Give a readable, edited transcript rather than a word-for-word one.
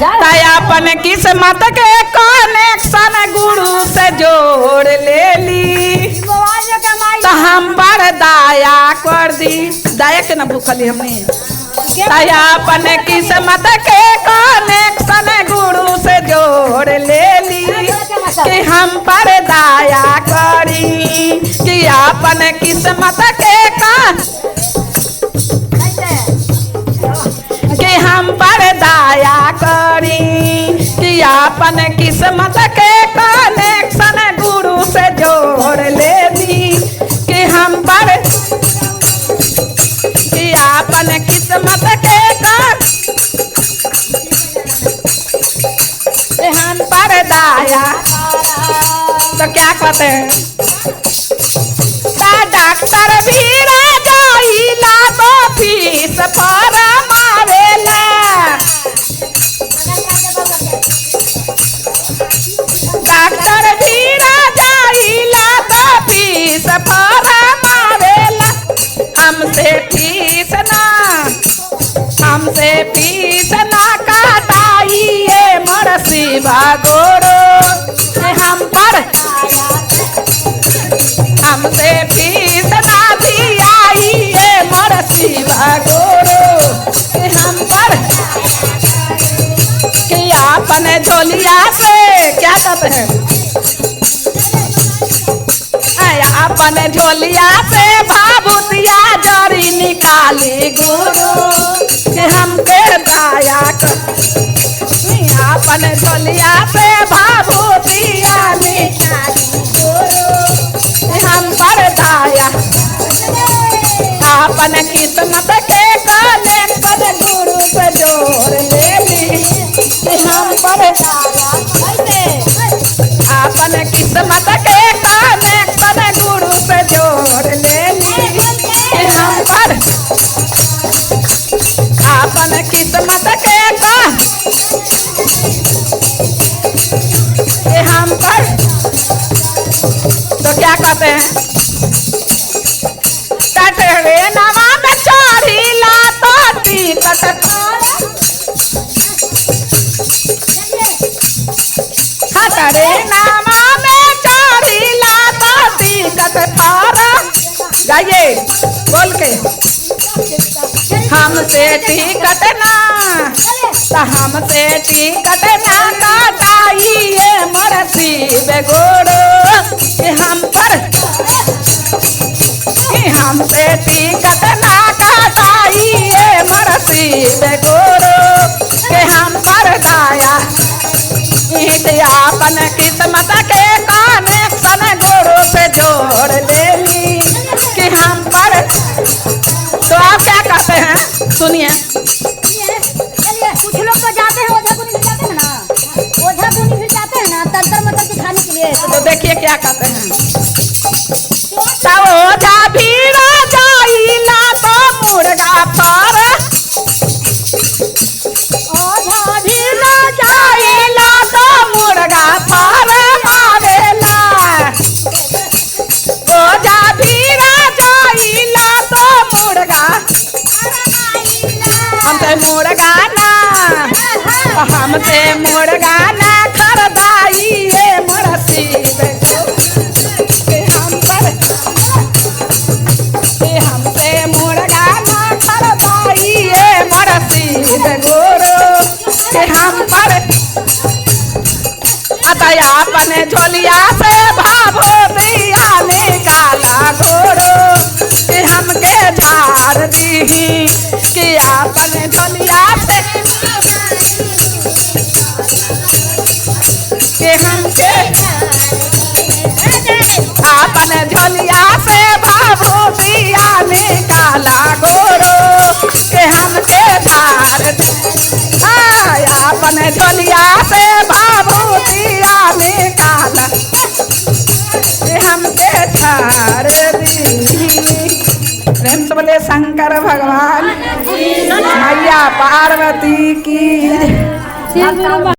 अपन किस्मत के कनेक्शन गुरु से जोड़ ले ली तो हम पर दया कर दी। दया के ना भूखली हमने अपन किस्मत के कनेक्शन गुरु से जोड़ ले ली कि हम पर दया करी कि अपन किस्मत के कि हम पर दया करी कि अपन किस्मत के कनेक्शन गुरु से जोड़ ले दी कि हम पर कि अपन किस्मत के हम पर दया। तो क्या कहते हैं डॉक्टर भी जाइला तो फीस पर मारेला डॉक्टर भी जाइला तो फीस पर मारेला हमसे फीस ना काटाइए मोर शिवा गोरो हम पर हमसे फीस ना दियाइए मोर शिवा गोरो हम पर कि अपन झोलिया से क्या कहते हैं अपन झोलिया से भाभूतिया जड़ी निकाली गुरु कि हमके दया कर अपन झोलिया से भाभूतिया निकाली गुरु हम पर दया अपन किस्मत के कनेक्शन गुरु से जोड़ ले ली कि हम पर अपन किस्मत के कनेक्शन गुरु से जोड़ ले ली कि हम पर अपन किस्मत के हम पर। तो क्या कहते हैं कटरे नवा में चढ़ीला तो टिकट कटरे नवा में चढ़ीला तो टिकट थारा गाइए बोल के हमसे टिकट ना तो हमसे टिकट ना काटाइए मोर शिव गोरो कि हम पर कि हमसे टिकट ना काटाइए मोर शिव गोरो कि हम पर दया अपन किस्मत के कनेक्शन गुरु से जोड़ ले ली कि हम पर। तो आप क्या कहते हैं सुनिए कुछ लोग तो जाते हैं ओझा गुनी भी जाते हैं ना ओझा गुनी भी जाते हैं ना तंत्र मंत्र दिखाने के लिए। तो देखिए क्या कहते हैं तब ओझा भीड़ जाइला तो मुर्गा पर ओझा भीड़ जाइला तो मुर्गा पर मारेला ओझा भीड़ जाइला तो मुर्गा हमसे मुर्गा ना खरदाइए मोर शिव हम पर हमसे मुर्गा ना खरदाइए मोर शिव गोरो के हम पर अतः अपन झोलिया से भाभूतिया निकाला गोरो कि हमके झाड़ दी कि अपन झोलिया से कि हमके अपन झोलिया से भाभूतिया निकाला गोरो कि हमके झाड़ दी अपन झोलिया से भाभूतिया निकाला कि हमके झाड़ दी। प्रेम से बोले शंकर भगवान मैया पार्वती की।